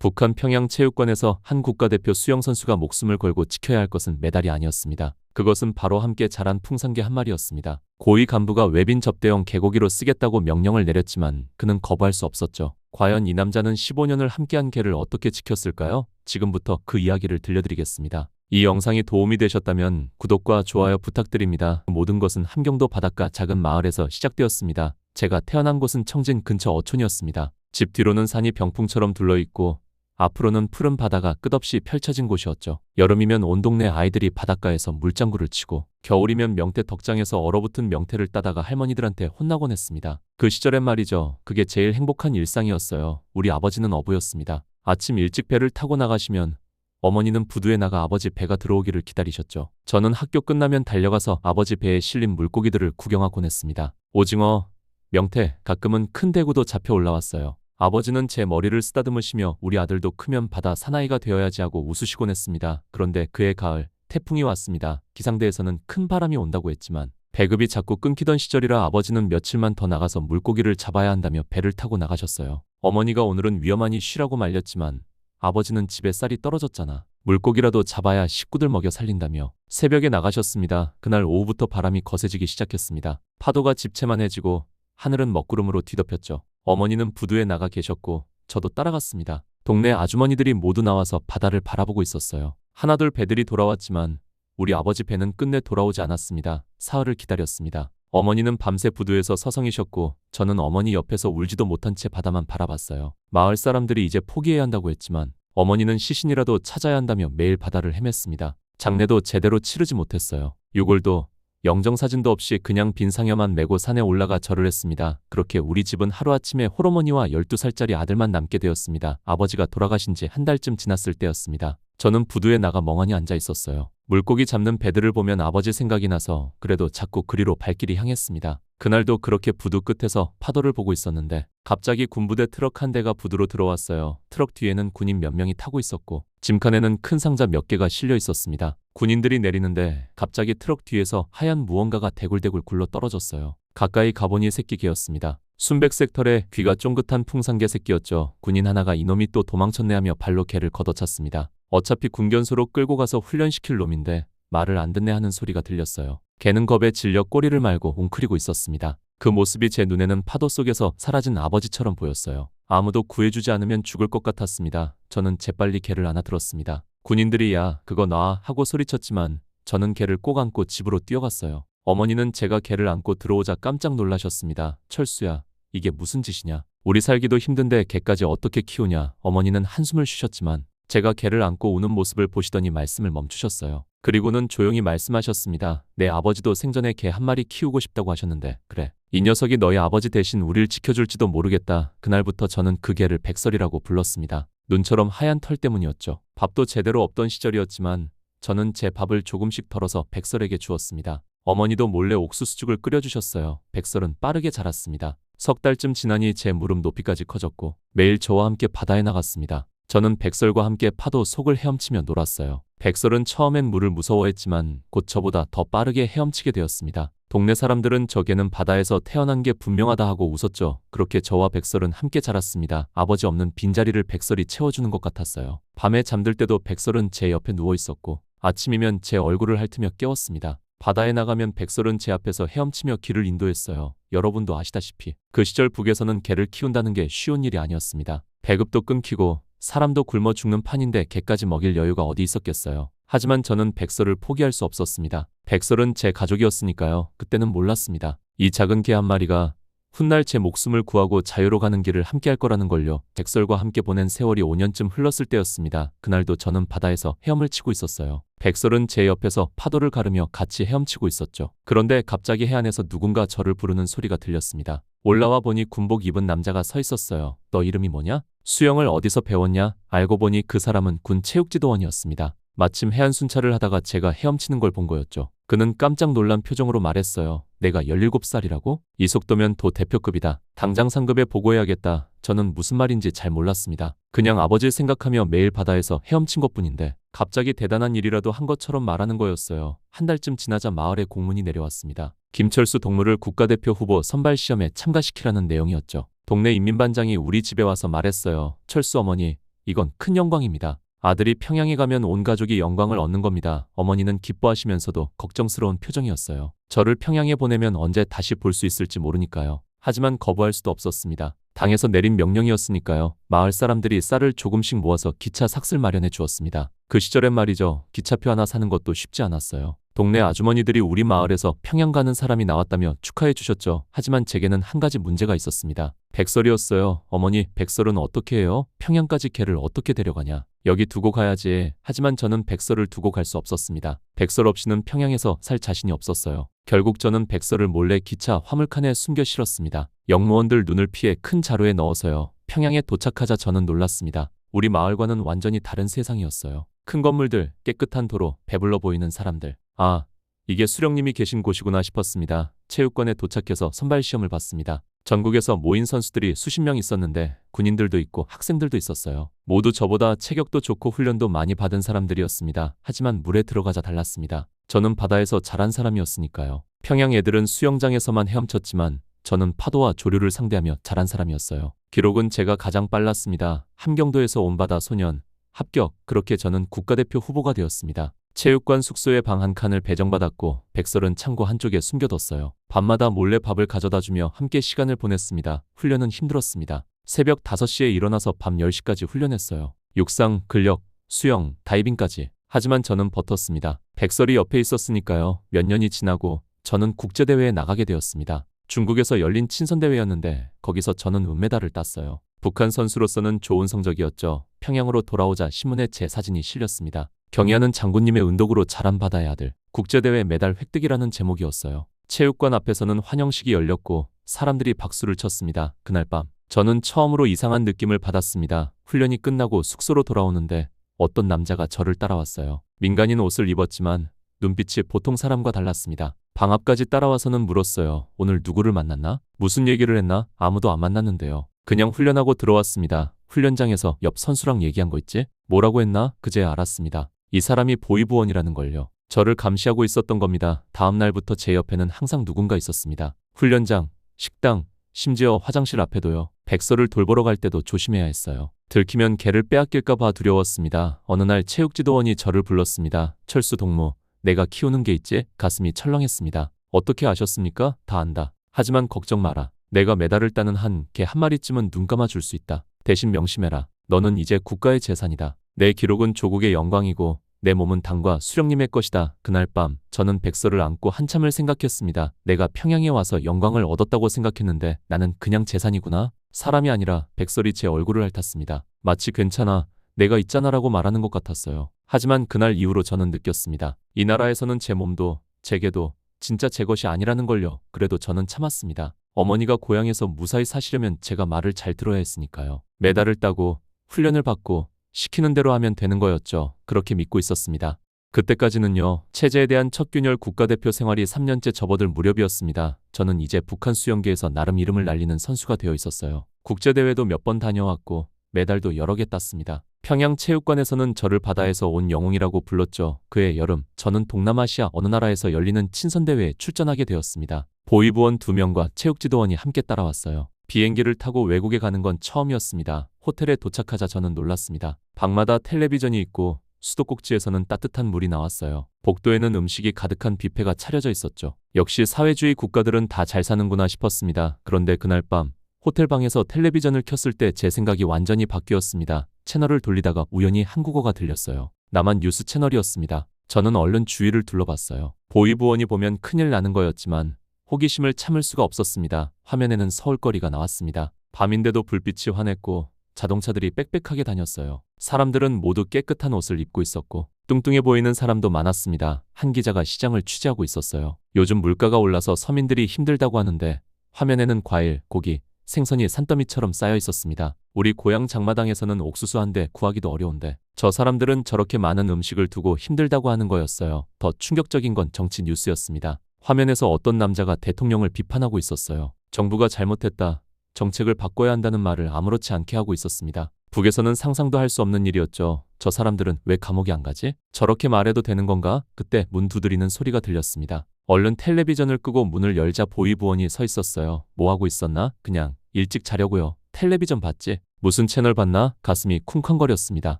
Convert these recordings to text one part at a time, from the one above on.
북한 평양체육관에서 한 국가대표 수영선수가 목숨을 걸고 지켜야 할 것은 메달이 아니었습니다. 그것은 바로 함께 자란 풍산개 한 마리였습니다. 고위 간부가 외빈 접대용 개고기로 쓰겠다고 명령을 내렸지만 그는 거부할 수 없었죠. 과연 이 남자는 15년을 함께한 개를 어떻게 지켰을까요? 지금부터 그 이야기를 들려드리겠습니다. 이 영상이 도움이 되셨다면 구독과 좋아요 부탁드립니다. 모든 것은 함경도 바닷가 작은 마을에서 시작되었습니다. 제가 태어난 곳은 청진 근처 어촌이었습니다. 집 뒤로는 산이 병풍처럼 둘러있고 앞으로는 푸른 바다가 끝없이 펼쳐진 곳이었죠. 여름이면 온 동네 아이들이 바닷가에서 물장구를 치고 겨울이면 명태 덕장에서 얼어붙은 명태를 따다가 할머니들한테 혼나곤 했습니다. 그 시절엔 말이죠. 그게 제일 행복한 일상이었어요. 우리 아버지는 어부였습니다. 아침 일찍 배를 타고 나가시면 어머니는 부두에 나가 아버지 배가 들어오기를 기다리셨죠. 저는 학교 끝나면 달려가서 아버지 배에 실린 물고기들을 구경하곤 했습니다. 오징어, 명태, 가끔은 큰 대구도 잡혀 올라왔어요. 아버지는 제 머리를 쓰다듬으시며 우리 아들도 크면 바다 사나이가 되어야지 하고 웃으시곤 했습니다. 그런데 그해 가을, 태풍이 왔습니다. 기상대에서는 큰 바람이 온다고 했지만 배급이 자꾸 끊기던 시절이라 아버지는 며칠만 더 나가서 물고기를 잡아야 한다며 배를 타고 나가셨어요. 어머니가 오늘은 위험하니 쉬라고 말렸지만 아버지는 집에 쌀이 떨어졌잖아. 물고기라도 잡아야 식구들 먹여 살린다며 새벽에 나가셨습니다. 그날 오후부터 바람이 거세지기 시작했습니다. 파도가 집채만해지고 하늘은 먹구름으로 뒤덮였죠. 어머니는 부두에 나가 계셨고 저도 따라갔습니다. 동네 아주머니들이 모두 나와서 바다를 바라보고 있었어요. 하나둘 배들이 돌아왔지만 우리 아버지 배는 끝내 돌아오지 않았습니다. 사흘을 기다렸습니다. 어머니는 밤새 부두에서 서성이셨고 저는 어머니 옆에서 울지도 못한 채 바다만 바라봤어요. 마을 사람들이 이제 포기해야 한다고 했지만 어머니는 시신이라도 찾아야 한다며 매일 바다를 헤맸습니다. 장례도 제대로 치르지 못했어요. 유골도 영정사진도 없이 그냥 빈 상여만 메고 산에 올라가 절을 했습니다. 그렇게 우리 집은 하루아침에 홀어머니와 12살짜리 아들만 남게 되었습니다. 아버지가 돌아가신 지 한 달쯤 지났을 때였습니다. 저는 부두에 나가 멍하니 앉아 있었어요. 물고기 잡는 배들을 보면 아버지 생각이 나서 그래도 자꾸 그리로 발길이 향했습니다. 그날도 그렇게 부두 끝에서 파도를 보고 있었는데 갑자기 군부대 트럭 한 대가 부두로 들어왔어요. 트럭 뒤에는 군인 몇 명이 타고 있었고 짐칸에는 큰 상자 몇 개가 실려 있었습니다. 군인들이 내리는데 갑자기 트럭 뒤에서 하얀 무언가가 대굴대굴 굴러 떨어졌어요. 가까이 가보니 새끼 개였습니다. 순백색 털에 귀가 쫑긋한 풍산개 새끼였죠. 군인 하나가 이놈이 또 도망쳤네 하며 발로 개를 걷어찼습니다. 어차피 군견소로 끌고 가서 훈련시킬 놈인데 말을 안 듣네 하는 소리가 들렸어요. 개는 겁에 질려 꼬리를 말고 웅크리고 있었습니다. 그 모습이 제 눈에는 파도 속에서 사라진 아버지처럼 보였어요. 아무도 구해주지 않으면 죽을 것 같았습니다. 저는 재빨리 개를 안아들었습니다. 군인들이 야 그거 놔 하고 소리쳤지만 저는 개를 꼭 안고 집으로 뛰어갔어요. 어머니는 제가 개를 안고 들어오자 깜짝 놀라셨습니다. 철수야 이게 무슨 짓이냐. 우리 살기도 힘든데 개까지 어떻게 키우냐. 어머니는 한숨을 쉬셨지만 제가 개를 안고 우는 모습을 보시더니 말씀을 멈추셨어요. 그리고는 조용히 말씀하셨습니다. 내 아버지도 생전에 개 한 마리 키우고 싶다고 하셨는데 그래. 이 녀석이 너희 아버지 대신 우릴 지켜줄지도 모르겠다. 그날부터 저는 그 개를 백설이라고 불렀습니다. 눈처럼 하얀 털 때문이었죠. 밥도 제대로 없던 시절이었지만 저는 제 밥을 조금씩 덜어서 백설에게 주었습니다. 어머니도 몰래 옥수수죽을 끓여주셨어요. 백설은 빠르게 자랐습니다. 석 달쯤 지나니 제 무릎 높이까지 커졌고 매일 저와 함께 바다에 나갔습니다. 저는 백설과 함께 파도 속을 헤엄치며 놀았어요. 백설은 처음엔 물을 무서워했지만 곧 저보다 더 빠르게 헤엄치게 되었습니다. 동네 사람들은 저 개는 바다에서 태어난 게 분명하다 하고 웃었죠. 그렇게 저와 백설은 함께 자랐습니다. 아버지 없는 빈자리를 백설이 채워주는 것 같았어요. 밤에 잠들 때도 백설은 제 옆에 누워 있었고 아침이면 제 얼굴을 핥으며 깨웠습니다. 바다에 나가면 백설은 제 앞에서 헤엄치며 길을 인도했어요. 여러분도 아시다시피 그 시절 북에서는 개를 키운다는 게 쉬운 일이 아니었습니다. 배급도 끊기고 사람도 굶어 죽는 판인데 개까지 먹일 여유가 어디 있었겠어요. 하지만 저는 백설을 포기할 수 없었습니다. 백설은 제 가족이었으니까요. 그때는 몰랐습니다. 이 작은 개 한 마리가 훗날 제 목숨을 구하고 자유로 가는 길을 함께 할 거라는 걸요. 백설과 함께 보낸 세월이 5년쯤 흘렀을 때였습니다. 그날도 저는 바다에서 헤엄을 치고 있었어요. 백설은 제 옆에서 파도를 가르며 같이 헤엄치고 있었죠. 그런데 갑자기 해안에서 누군가 저를 부르는 소리가 들렸습니다. 올라와 보니 군복 입은 남자가 서 있었어요. 너 이름이 뭐냐? 수영을 어디서 배웠냐? 알고 보니 그 사람은 군 체육지도원이었습니다. 마침 해안 순찰을 하다가 제가 헤엄치는 걸 본 거였죠. 그는 깜짝 놀란 표정으로 말했어요. 내가 17살이라고? 이 속도면 도 대표급이다. 당장 상급에 보고해야겠다. 저는 무슨 말인지 잘 몰랐습니다. 그냥 아버지를 생각하며 매일 바다에서 헤엄친 것뿐인데 갑자기 대단한 일이라도 한 것처럼 말하는 거였어요. 한 달쯤 지나자 마을에 공문이 내려왔습니다. 김철수 동무를 국가대표 후보 선발시험에 참가시키라는 내용이었죠. 동네 인민반장이 우리 집에 와서 말했어요. 철수 어머니, 이건 큰 영광입니다. 아들이 평양에 가면 온 가족이 영광을 얻는 겁니다. 어머니는 기뻐하시면서도 걱정스러운 표정이었어요. 저를 평양에 보내면 언제 다시 볼 수 있을지 모르니까요. 하지만 거부할 수도 없었습니다. 당에서 내린 명령이었으니까요. 마을 사람들이 쌀을 조금씩 모아서 기차 삭슬 마련해 주었습니다. 그 시절엔 말이죠. 기차표 하나 사는 것도 쉽지 않았어요. 동네 아주머니들이 우리 마을에서 평양 가는 사람이 나왔다며 축하해 주셨죠. 하지만 제게는 한 가지 문제가 있었습니다. 백설이었어요. 어머니, 백설은 어떻게 해요? 평양까지 걔를 어떻게 데려가냐? 여기 두고 가야지. 하지만 저는 백설을 두고 갈 수 없었습니다. 백설 없이는 평양에서 살 자신이 없었어요. 결국 저는 백설을 몰래 기차 화물칸에 숨겨 실었습니다. 영무원들 눈을 피해 큰 자루에 넣어서요. 평양에 도착하자 저는 놀랐습니다. 우리 마을과는 완전히 다른 세상이었어요. 큰 건물들, 깨끗한 도로, 배불러 보이는 사람들. 아, 이게 수령님이 계신 곳이구나 싶었습니다. 체육관에 도착해서 선발 시험을 봤습니다. 전국에서 모인 선수들이 수십 명 있었는데 군인들도 있고 학생들도 있었어요. 모두 저보다 체격도 좋고 훈련도 많이 받은 사람들이었습니다. 하지만 물에 들어가자 달랐습니다. 저는 바다에서 자란 사람이었으니까요. 평양 애들은 수영장에서만 헤엄쳤지만 저는 파도와 조류를 상대하며 자란 사람이었어요. 기록은 제가 가장 빨랐습니다. 함경도에서 온 바다 소년, 합격. 그렇게 저는 국가대표 후보가 되었습니다. 체육관 숙소에 방 한 칸을 배정받았고 백설은 창고 한쪽에 숨겨뒀어요. 밤마다 몰래 밥을 가져다주며 함께 시간을 보냈습니다. 훈련은 힘들었습니다. 새벽 5시에 일어나서 밤 10시까지 훈련했어요. 육상, 근력, 수영, 다이빙까지. 하지만 저는 버텼습니다. 백설이 옆에 있었으니까요. 몇 년이 지나고 저는 국제대회에 나가게 되었습니다. 중국에서 열린 친선대회였는데 거기서 저는 은메달을 땄어요. 북한 선수로서는 좋은 성적이었죠. 평양으로 돌아오자 신문에 제 사진이 실렸습니다. 경의하는 장군님의 은덕으로 자란 바다의 아들, 국제대회 메달 획득이라는 제목이었어요. 체육관 앞에서는 환영식이 열렸고 사람들이 박수를 쳤습니다. 그날 밤 저는 처음으로 이상한 느낌을 받았습니다. 훈련이 끝나고 숙소로 돌아오는데 어떤 남자가 저를 따라왔어요. 민간인 옷을 입었지만 눈빛이 보통 사람과 달랐습니다. 방 앞까지 따라와서는 물었어요. 오늘 누구를 만났나? 무슨 얘기를 했나? 아무도 안 만났는데요. 그냥 훈련하고 들어왔습니다. 훈련장에서 옆 선수랑 얘기한 거 있지? 뭐라고 했나? 그제야 알았습니다. 이 사람이 보위부원이라는 걸요. 저를 감시하고 있었던 겁니다. 다음 날부터 제 옆에는 항상 누군가 있었습니다. 훈련장, 식당, 심지어 화장실 앞에도요. 백설을 돌보러 갈 때도 조심해야 했어요. 들키면 걔를 빼앗길까 봐 두려웠습니다. 어느 날 체육지도원이 저를 불렀습니다. 철수 동무, 내가 키우는 게 있지? 가슴이 철렁했습니다. 어떻게 아셨습니까? 다 안다. 하지만 걱정 마라. 내가 메달을 따는 한 개 한 마리쯤은 눈 감아줄 수 있다. 대신 명심해라. 너는 이제 국가의 재산이다. 내 기록은 조국의 영광이고 내 몸은 당과 수령님의 것이다. 그날 밤 저는 백설을 안고 한참을 생각했습니다. 내가 평양에 와서 영광을 얻었다고 생각했는데 나는 그냥 재산이구나. 사람이 아니라 백설이 제 얼굴을 핥았습니다. 마치 괜찮아, 내가 있잖아라고 말하는 것 같았어요. 하지만 그날 이후로 저는 느꼈습니다. 이 나라에서는 제 몸도 제게도 진짜 제 것이 아니라는 걸요. 그래도 저는 참았습니다. 어머니가 고향에서 무사히 사시려면 제가 말을 잘 들어야 했으니까요. 메달을 따고 훈련을 받고 시키는 대로 하면 되는 거였죠. 그렇게 믿고 있었습니다. 그때까지는요. 체제에 대한 첫 균열 국가대표 생활이 3년째 접어들 무렵이었습니다. 저는 이제 북한 수영계에서 나름 이름을 날리는 선수가 되어 있었어요. 국제대회도 몇 번 다녀왔고 메달도 여러 개 땄습니다. 평양 체육관에서는 저를 바다에서 온 영웅이라고 불렀죠. 그해 여름 저는 동남아시아 어느 나라에서 열리는 친선대회에 출전하게 되었습니다. 보위부원 2명과 체육지도원이 함께 따라왔어요. 비행기를 타고 외국에 가는 건 처음이었습니다. 호텔에 도착하자 저는 놀랐습니다. 방마다 텔레비전이 있고 수도꼭지에서는 따뜻한 물이 나왔어요. 복도에는 음식이 가득한 뷔페가 차려져 있었죠. 역시 사회주의 국가들은 다 잘 사는구나 싶었습니다. 그런데 그날 밤 호텔 방에서 텔레비전을 켰을 때 제 생각이 완전히 바뀌었습니다. 채널을 돌리다가 우연히 한국어가 들렸어요. 나만 뉴스 채널이었습니다. 저는 얼른 주위를 둘러봤어요. 보위부원이 보면 큰일 나는 거였지만 호기심을 참을 수가 없었습니다. 화면에는 서울거리가 나왔습니다. 밤인데도 불빛이 환했고 자동차들이 빽빽하게 다녔어요. 사람들은 모두 깨끗한 옷을 입고 있었고 뚱뚱해 보이는 사람도 많았습니다. 한 기자가 시장을 취재하고 있었어요. 요즘 물가가 올라서 서민들이 힘들다고 하는데 화면에는 과일, 고기, 생선이 산더미처럼 쌓여 있었습니다. 우리 고향 장마당에서는 옥수수 한 대 구하기도 어려운데 저 사람들은 저렇게 많은 음식을 두고 힘들다고 하는 거였어요. 더 충격적인 건 정치 뉴스였습니다. 화면에서 어떤 남자가 대통령을 비판하고 있었어요. 정부가 잘못했다. 정책을 바꿔야 한다는 말을 아무렇지 않게 하고 있었습니다. 북에서는 상상도 할 수 없는 일이었죠. 저 사람들은 왜 감옥에 안 가지? 저렇게 말해도 되는 건가? 그때 문 두드리는 소리가 들렸습니다. 얼른 텔레비전을 끄고 문을 열자 보위부원이 서 있었어요. 뭐 하고 있었나? 그냥 일찍 자려고요. 텔레비전 봤지? 무슨 채널 봤나? 가슴이 쿵쾅거렸습니다.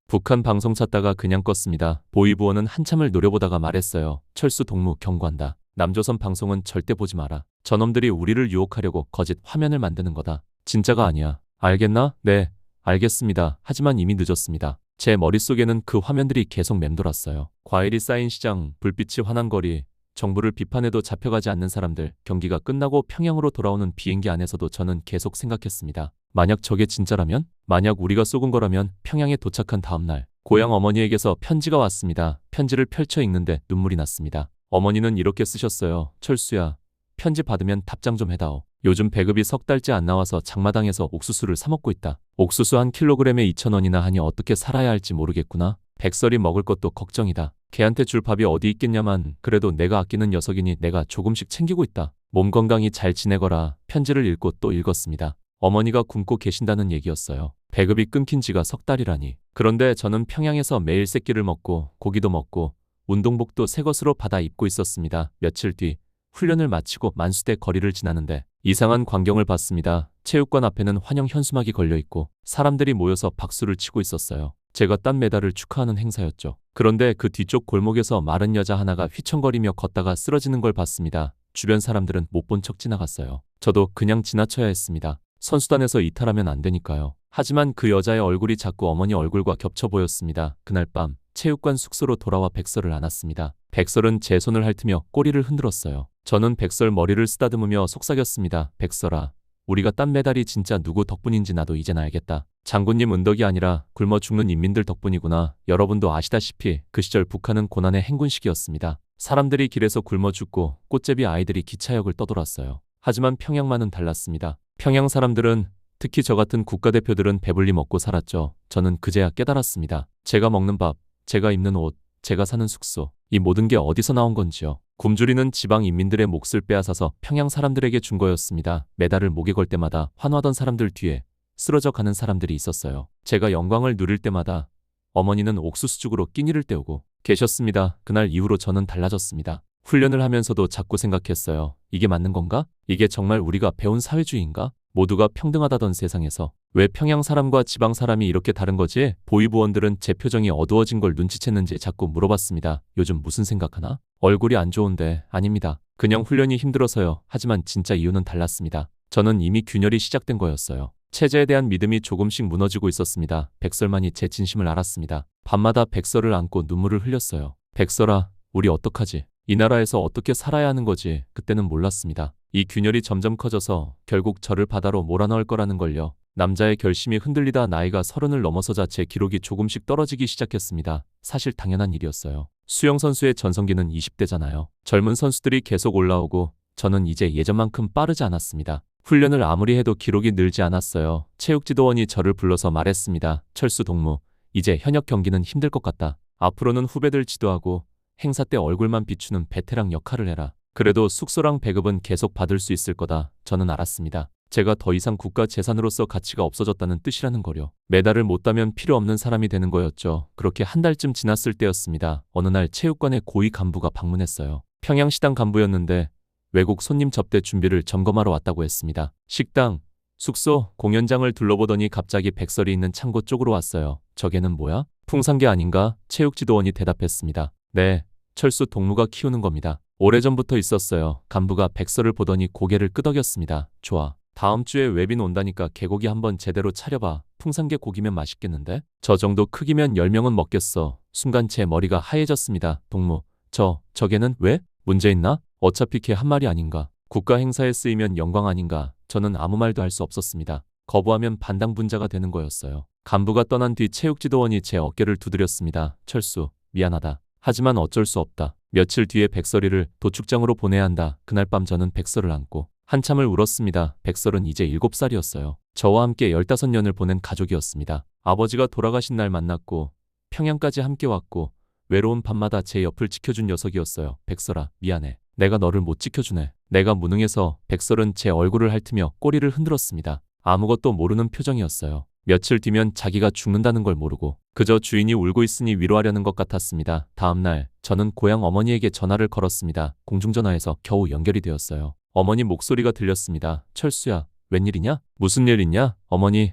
북한 방송 찾다가 그냥 껐습니다. 보이부원은 한참을 노려보다가 말했어요. 철수 동무 경고한다. 남조선 방송은 절대 보지 마라. 저놈들이 우리를 유혹하려고 거짓 화면을 만드는 거다. 진짜가 아니야. 알겠나? 네, 알겠습니다. 하지만 이미 늦었습니다. 제 머릿속에는 그 화면들이 계속 맴돌았어요. 과일이 쌓인 시장, 불빛이 환한 거리, 정부를 비판해도 잡혀가지 않는 사람들, 경기가 끝나고 평양으로 돌아오는 비행기 안에서도 저는 계속 생각했습니다. 만약 저게 진짜라면? 만약 우리가 쏘은 거라면? 평양에 도착한 다음 날, 고향 어머니에게서 편지가 왔습니다. 편지를 펼쳐 읽는데 눈물이 났습니다. 어머니는 이렇게 쓰셨어요. 철수야, 편지 받으면 답장 좀 해다오. 요즘 배급이 석 달째 안 나와서 장마당에서 옥수수를 사 먹고 있다. 옥수수 한 킬로그램에 2,000원이나 하니 어떻게 살아야 할지 모르겠구나. 백설이 먹을 것도 걱정이다. 걔한테 줄 밥이 어디 있겠냐만 그래도 내가 아끼는 녀석이니 내가 조금씩 챙기고 있다. 몸 건강히 잘 지내거라. 편지를 읽고 또 읽었습니다. 어머니가 굶고 계신다는 얘기였어요. 배급이 끊긴 지가 석 달이라니. 그런데 저는 평양에서 매일 새끼를 먹고 고기도 먹고 운동복도 새 것으로 받아 입고 있었습니다. 며칠 뒤 훈련을 마치고 만수대 거리를 지나는데 이상한 광경을 봤습니다. 체육관 앞에는 환영 현수막이 걸려 있고 사람들이 모여서 박수를 치고 있었어요. 제가 딴 메달을 축하하는 행사였죠. 그런데 그 뒤쪽 골목에서 마른 여자 하나가 휘청거리며 걷다가 쓰러지는 걸 봤습니다. 주변 사람들은 못 본 척 지나갔어요. 저도 그냥 지나쳐야 했습니다. 선수단에서 이탈하면 안 되니까요. 하지만 그 여자의 얼굴이 자꾸 어머니 얼굴과 겹쳐 보였습니다. 그날 밤 체육관 숙소로 돌아와 백설을 안았습니다. 백설은 제 손을 핥으며 꼬리를 흔들었어요. 저는 백설 머리를 쓰다듬으며 속삭였습니다. 백설아, 우리가 딴 메달이 진짜 누구 덕분인지 나도 이젠 알겠다. 장군님 은덕이 아니라 굶어 죽는 인민들 덕분이구나. 여러분도 아시다시피 그 시절 북한은 고난의 행군식이었습니다. 사람들이 길에서 굶어 죽고 꽃제비 아이들이 기차역을 떠돌았어요. 하지만 평양만은 달랐습니다. 평양 사람들은, 특히 저 같은 국가대표들은 배불리 먹고 살았죠. 저는 그제야 깨달았습니다. 제가 먹는 밥, 제가 입는 옷, 제가 사는 숙소, 이 모든 게 어디서 나온 건지요. 굶주리는 지방 인민들의 몫을 빼앗아서 평양 사람들에게 준 거였습니다. 메달을 목에 걸 때마다 환호하던 사람들 뒤에 쓰러져 가는 사람들이 있었어요. 제가 영광을 누릴 때마다 어머니는 옥수수죽으로 끼니를 때우고 계셨습니다. 그날 이후로 저는 달라졌습니다. 훈련을 하면서도 자꾸 생각했어요. 이게 맞는 건가? 이게 정말 우리가 배운 사회주의인가? 모두가 평등하다던 세상에서 왜 평양 사람과 지방 사람이 이렇게 다른 거지? 보위부원들은 제 표정이 어두워진 걸 눈치챘는지 자꾸 물어봤습니다. 요즘 무슨 생각하나? 얼굴이 안 좋은데. 아닙니다. 그냥 훈련이 힘들어서요. 하지만 진짜 이유는 달랐습니다. 저는 이미 균열이 시작된 거였어요. 체제에 대한 믿음이 조금씩 무너지고 있었습니다. 백설만이 제 진심을 알았습니다. 밤마다 백설을 안고 눈물을 흘렸어요. 백설아, 우리 어떡하지? 이 나라에서 어떻게 살아야 하는 거지? 그때는 몰랐습니다. 이 균열이 점점 커져서 결국 저를 바다로 몰아넣을 거라는 걸요. 남자의 결심이 흔들리다 나이가 30을 넘어서자 제 기록이 조금씩 떨어지기 시작했습니다. 사실 당연한 일이었어요. 수영 선수의 전성기는 20대잖아요. 젊은 선수들이 계속 올라오고 저는 이제 예전만큼 빠르지 않았습니다. 훈련을 아무리 해도 기록이 늘지 않았어요. 체육지도원이 저를 불러서 말했습니다. 철수 동무, 이제 현역 경기는 힘들 것 같다. 앞으로는 후배들 지도하고 행사 때 얼굴만 비추는 베테랑 역할을 해라. 그래도 숙소랑 배급은 계속 받을 수 있을 거다. 저는 알았습니다. 제가 더 이상 국가 재산으로서 가치가 없어졌다는 뜻이라는 거려. 메달을 못 따면 필요 없는 사람이 되는 거였죠. 그렇게 한 달쯤 지났을 때였습니다. 어느 날 체육관에 고위 간부가 방문했어요. 평양시당 간부였는데 외국 손님 접대 준비를 점검하러 왔다고 했습니다. 식당, 숙소, 공연장을 둘러보더니 갑자기 백설이 있는 창고 쪽으로 왔어요. 저게는 뭐야? 풍산개 아닌가? 체육지도원이 대답했습니다. 네, 철수 동무가 키우는 겁니다. 오래전부터 있었어요. 간부가 백설을 보더니 고개를 끄덕였습니다. 좋아. 다음 주에 외빈 온다니까 개고기 한번 제대로 차려봐. 풍산개 고기면 맛있겠는데? 저 정도 크기면 10명은 먹겠어. 순간 제 머리가 하얘졌습니다. 동무, 저게는 왜? 문제 있나? 어차피 걔 한 말이 아닌가. 국가 행사에 쓰이면 영광 아닌가. 저는 아무 말도 할 수 없었습니다. 거부하면 반당분자가 되는 거였어요. 간부가 떠난 뒤 체육지도원이 제 어깨를 두드렸습니다. 철수, 미안하다. 하지만 어쩔 수 없다. 며칠 뒤에 백설이를 도축장으로 보내야 한다. 그날 밤 저는 백설을 안고 한참을 울었습니다. 백설은 이제 7살이었어요. 저와 함께 15년을 보낸 가족이었습니다. 아버지가 돌아가신 날 만났고 평양까지 함께 왔고 외로운 밤마다 제 옆을 지켜준 녀석이었어요. 백설아, 미안해. 내가 너를 못 지켜주네. 내가 무능해서. 백설은 제 얼굴을 핥으며 꼬리를 흔들었습니다. 아무것도 모르는 표정이었어요. 며칠 뒤면 자기가 죽는다는 걸 모르고 그저 주인이 울고 있으니 위로하려는 것 같았습니다. 다음 날 저는 고향 어머니에게 전화를 걸었습니다. 공중전화에서 겨우 연결이 되었어요. 어머니 목소리가 들렸습니다. 철수야, 웬일이냐? 무슨 일 있냐? 어머니,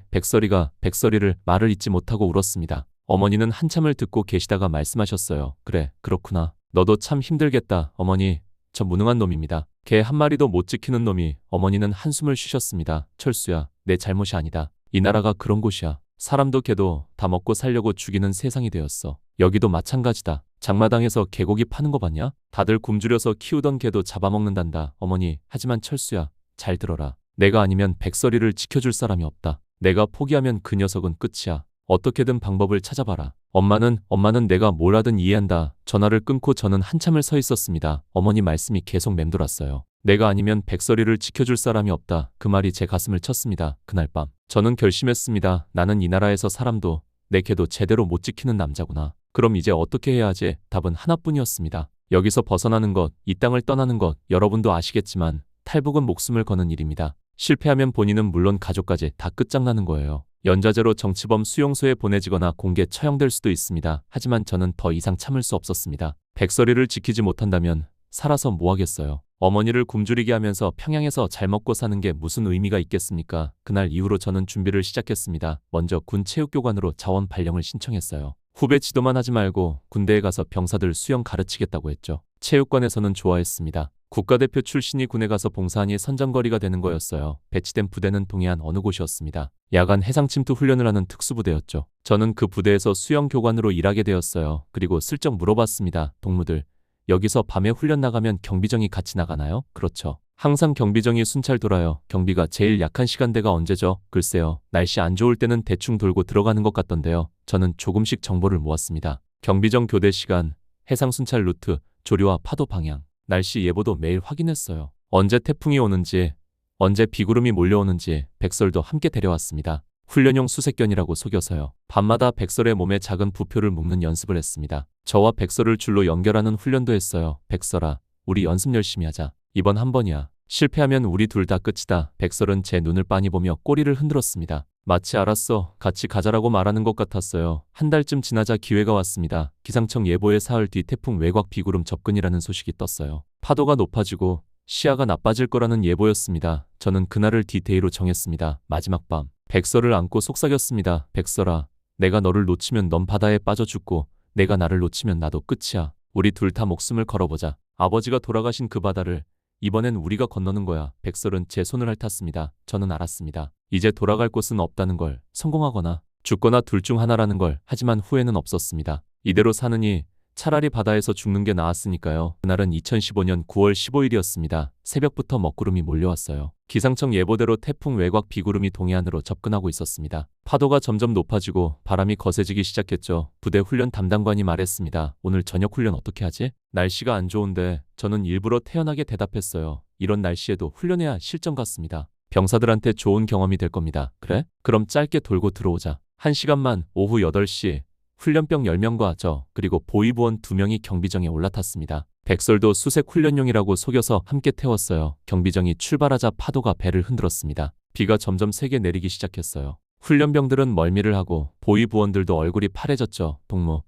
백설이를 말을 잇지 못하고 울었습니다. 어머니는 한참을 듣고 계시다가 말씀하셨어요. 그래, 그렇구나. 너도 참 힘들겠다. 어머니, 저 무능한 놈입니다. 개 한 마리도 못 지키는 놈이. 어머니는 한숨을 쉬셨습니다. 철수야, 내 잘못이 아니다. 이 나라가 그런 곳이야. 사람도 개도 다 먹고 살려고 죽이는 세상이 되었어. 여기도 마찬가지다. 장마당에서 개고기 파는 거 봤냐? 다들 굶주려서 키우던 개도 잡아먹는단다. 어머니, 하지만 철수야, 잘 들어라. 내가 아니면 백설이를 지켜줄 사람이 없다. 내가 포기하면 그 녀석은 끝이야. 어떻게든 방법을 찾아봐라. 엄마는 내가 뭘 하든 이해한다. 전화를 끊고 저는 한참을 서 있었습니다. 어머니 말씀이 계속 맴돌았어요. 내가 아니면 백설이를 지켜줄 사람이 없다. 그 말이 제 가슴을 쳤습니다. 그날 밤 저는 결심했습니다. 나는 이 나라에서 사람도 내 개도 제대로 못 지키는 남자구나. 그럼 이제 어떻게 해야 하지? 답은 하나뿐이었습니다. 여기서 벗어나는 것, 이 땅을 떠나는 것. 여러분도 아시겠지만 탈북은 목숨을 거는 일입니다. 실패하면 본인은 물론 가족까지 다 끝장나는 거예요. 연좌제로 정치범 수용소에 보내지거나 공개 처형될 수도 있습니다. 하지만 저는 더 이상 참을 수 없었습니다. 백설이를 지키지 못한다면 살아서 뭐 하겠어요. 어머니를 굶주리게 하면서 평양에서 잘 먹고 사는 게 무슨 의미가 있겠습니까? 그날 이후로 저는 준비를 시작했습니다. 먼저 군 체육교관으로 자원 발령을 신청했어요. 후배 지도만 하지 말고 군대에 가서 병사들 수영 가르치겠다고 했죠. 체육관에서는 좋아했습니다. 국가대표 출신이 군에 가서 봉사하니 선전거리가 되는 거였어요. 배치된 부대는 동해안 어느 곳이었습니다. 야간 해상침투 훈련을 하는 특수부대였죠. 저는 그 부대에서 수영교관으로 일하게 되었어요. 그리고 슬쩍 물어봤습니다. 동무들, 여기서 밤에 훈련 나가면 경비정이 같이 나가나요? 그렇죠. 항상 경비정이 순찰 돌아요. 경비가 제일 약한 시간대가 언제죠? 글쎄요. 날씨 안 좋을 때는 대충 돌고 들어가는 것 같던데요. 저는 조금씩 정보를 모았습니다. 경비정 교대 시간, 해상 순찰 루트, 조류와 파도 방향, 날씨 예보도 매일 확인했어요. 언제 태풍이 오는지, 언제 비구름이 몰려오는지 백설도 함께 데려왔습니다. 훈련용 수색견이라고 속여서요. 밤마다 백설의 몸에 작은 부표를 묶는 연습을 했습니다. 저와 백설을 줄로 연결하는 훈련도 했어요. 백설아, 우리 연습 열심히 하자. 이번 한 번이야. 실패하면 우리 둘 다 끝이다. 백설은 제 눈을 빤히 보며 꼬리를 흔들었습니다. 마치 알았어, 같이 가자라고 말하는 것 같았어요. 한 달쯤 지나자 기회가 왔습니다. 기상청 예보에 사흘 뒤 태풍 외곽 비구름 접근이라는 소식이 떴어요. 파도가 높아지고 시야가 나빠질 거라는 예보였습니다. 저는 그날을 디데이로 정했습니다. 마지막 밤 백설을 안고 속삭였습니다. 백설아, 내가 너를 놓치면 넌 바다에 빠져 죽고 내가 나를 놓치면 나도 끝이야. 우리 둘 다 목숨을 걸어보자. 아버지가 돌아가신 그 바다를 이번엔 우리가 건너는 거야. 백설은 제 손을 핥았습니다. 저는 알았습니다. 이제 돌아갈 곳은 없다는 걸, 성공하거나 죽거나 둘 중 하나라는 걸. 하지만 후회는 없었습니다. 이대로 사느니 차라리 바다에서 죽는 게 나았으니까요. 그날은 2015년 9월 15일이었습니다. 새벽부터 먹구름이 몰려왔어요. 기상청 예보대로 태풍 외곽 비구름이 동해안으로 접근하고 있었습니다. 파도가 점점 높아지고 바람이 거세지기 시작했죠. 부대 훈련 담당관이 말했습니다. 오늘 저녁 훈련 어떻게 하지? 날씨가 안 좋은데. 저는 일부러 태연하게 대답했어요. 이런 날씨에도 훈련해야 실전 같습니다. 병사들한테 좋은 경험이 될 겁니다. 그래? 그럼 짧게 돌고 들어오자. 1시간만. 오후 8시. 훈련병 10명과 저, 그리고 보위부원 2명이 경비정에 올라탔습니다. 백설도 수색 훈련용이라고 속여서 함께 태웠어요. 경비정이 출발하자 파도가 배를 흔들었습니다. 비가 점점 세게 내리기 시작했어요. 훈련병들은 멀미를 하고 보위부원들도 얼굴이 파래졌죠. 동무,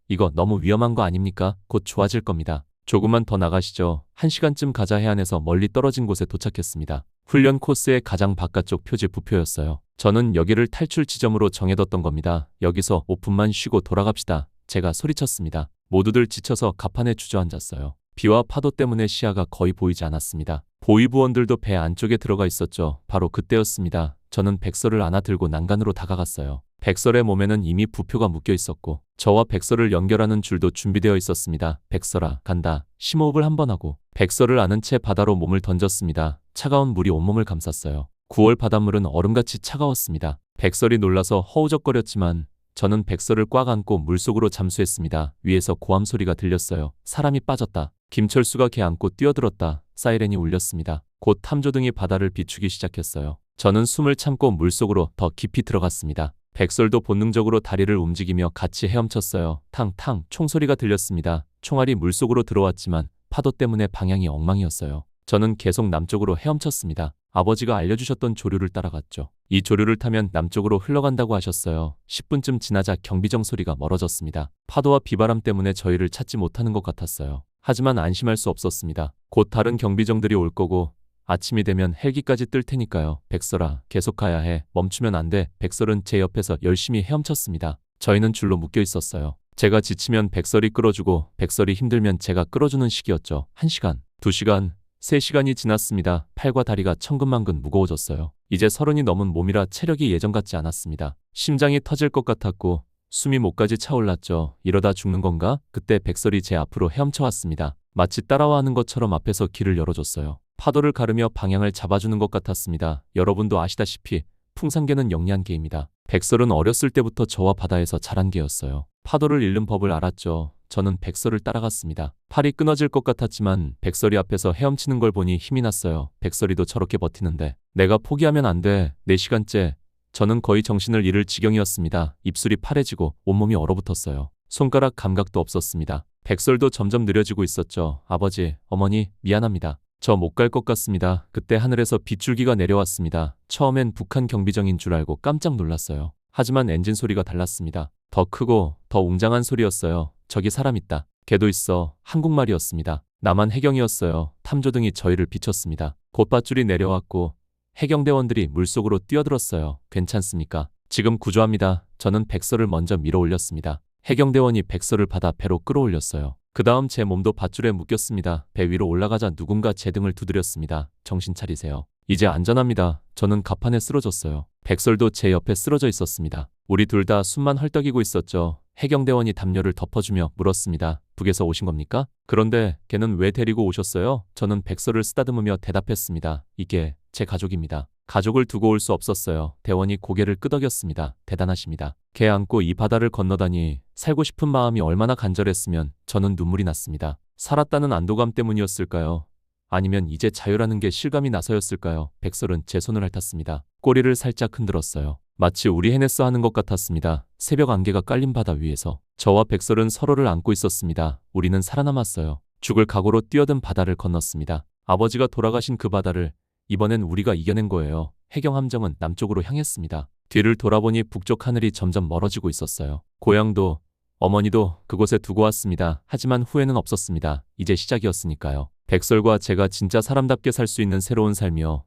이거 너무 위험한 거 아닙니까? 곧 좋아질 겁니다. 조금만 더 나가시죠. 1시간쯤 가자. 해안에서 멀리 떨어진 곳에 도착했습니다. 훈련 코스의 가장 바깥쪽 표지 부표였어요. 저는 여기를 탈출 지점으로 정해뒀던 겁니다. 여기서 5분만 쉬고 돌아갑시다. 제가 소리쳤습니다. 모두들 지쳐서 갑판에 주저앉았어요. 비와 파도 때문에 시야가 거의 보이지 않았습니다. 보위부원들도 배 안쪽에 들어가 있었죠. 바로 그때였습니다. 저는 백설을 안아 들고 난간으로 다가갔어요. 백설의 몸에는 이미 부표가 묶여 있었고 저와 백설을 연결하는 줄도 준비되어 있었습니다. 백설아, 간다. 심호흡을 한번 하고 백설을 안은 채 바다로 몸을 던졌습니다. 차가운 물이 온몸을 감쌌어요. 9월 바닷물은 얼음같이 차가웠습니다. 백설이 놀라서 허우적거렸지만 저는 백설을 꽉 안고 물속으로 잠수했습니다. 위에서 고함 소리가 들렸어요. 사람이 빠졌다. 김철수가 걔 안고 뛰어들었다. 사이렌이 울렸습니다. 곧 탐조등이 바다를 비추기 시작했어요. 저는 숨을 참고 물속으로 더 깊이 들어갔습니다. 백설도 본능적으로 다리를 움직이며 같이 헤엄쳤어요. 탕탕 총소리가 들렸습니다. 총알이 물속으로 들어왔지만 파도 때문에 방향이 엉망이었어요. 저는 계속 남쪽으로 헤엄쳤습니다. 아버지가 알려주셨던 조류를 따라갔죠. 이 조류를 타면 남쪽으로 흘러간다고 하셨어요. 10분쯤 지나자 경비정 소리가 멀어졌습니다. 파도와 비바람 때문에 저희를 찾지 못하는 것 같았어요. 하지만 안심할 수 없었습니다. 곧 다른 경비정들이 올 거고 아침이 되면 헬기까지 뜰 테니까요. 백설아, 계속 가야 해. 멈추면 안 돼. 백설은 제 옆에서 열심히 헤엄쳤습니다. 저희는 줄로 묶여 있었어요. 제가 지치면 백설이 끌어주고 백설이 힘들면 제가 끌어주는 식이었죠. 1시간, 2시간, 3시간이 지났습니다. 팔과 다리가 천근만근 무거워졌어요. 이제 30이 넘은 몸이라 체력이 예전 같지 않았습니다. 심장이 터질 것 같았고 숨이 목까지 차올랐죠. 이러다 죽는 건가? 그때 백설이 제 앞으로 헤엄쳐 왔습니다. 마치 따라와 하는 것처럼 앞에서 길을 열어줬어요. 파도를 가르며 방향을 잡아주는 것 같았습니다. 여러분도 아시다시피 풍산개는 영리한 개입니다. 백설은 어렸을 때부터 저와 바다에서 자란 개였어요. 파도를 잃는 법을 알았죠. 저는 백설을 따라갔습니다. 팔이 끊어질 것 같았지만 백설이 앞에서 헤엄치는 걸 보니 힘이 났어요. 백설이도 저렇게 버티는데 내가 포기하면 안 돼. 4시간째. 저는 거의 정신을 잃을 지경이었습니다. 입술이 파래지고 온몸이 얼어붙었어요. 손가락 감각도 없었습니다. 백설도 점점 느려지고 있었죠. 아버지, 어머니, 미안합니다. 저 못 갈 것 같습니다. 그때 하늘에서 빗줄기가 내려왔습니다. 처음엔 북한 경비정인 줄 알고 깜짝 놀랐어요. 하지만 엔진 소리가 달랐습니다. 더 크고 더 웅장한 소리였어요. 저기 사람 있다. 걔도 있어. 한국말이었습니다. 남한 해경이었어요. 탐조등이 저희를 비췄습니다. 곧 밧줄이 내려왔고 해경대원들이 물속으로 뛰어들었어요. 괜찮습니까? 지금 구조합니다. 저는 백설을 먼저 밀어 올렸습니다. 해경대원이 백설을 받아 배로 끌어올렸어요. 그 다음 제 몸도 밧줄에 묶였습니다. 배 위로 올라가자 누군가 제 등을 두드렸습니다. 정신 차리세요. 이제 안전합니다. 저는 갑판에 쓰러졌어요. 백설도 제 옆에 쓰러져 있었습니다. 우리 둘 다 숨만 헐떡이고 있었죠. 해경대원이 담요를 덮어주며 물었습니다. 북에서 오신 겁니까? 그런데 걔는 왜 데리고 오셨어요? 저는 백설을 쓰다듬으며 대답했습니다. 이게 제 가족입니다. 가족을 두고 올 수 없었어요. 대원이 고개를 끄덕였습니다. 대단하십니다. 걔 안고 이 바다를 건너다니 살고 싶은 마음이 얼마나 간절했으면 저는 눈물이 났습니다. 살았다는 안도감 때문이었을까요? 아니면 이제 자유라는 게 실감이 나서였을까요? 백설은 제 손을 핥았습니다. 꼬리를 살짝 흔들었어요. 마치 우리 해냈어 하는 것 같았습니다. 새벽 안개가 깔린 바다 위에서 저와 백설은 서로를 안고 있었습니다. 우리는 살아남았어요. 죽을 각오로 뛰어든 바다를 건넜습니다. 아버지가 돌아가신 그 바다를 이번엔 우리가 이겨낸 거예요. 해경함정은 남쪽으로 향했습니다. 뒤를 돌아보니 북쪽 하늘이 점점 멀어지고 있었어요. 고향도 어머니도 그곳에 두고 왔습니다. 하지만 후회는 없었습니다. 이제 시작이었으니까요. 백설과 제가 진짜 사람답게 살 수 있는 새로운 삶이요.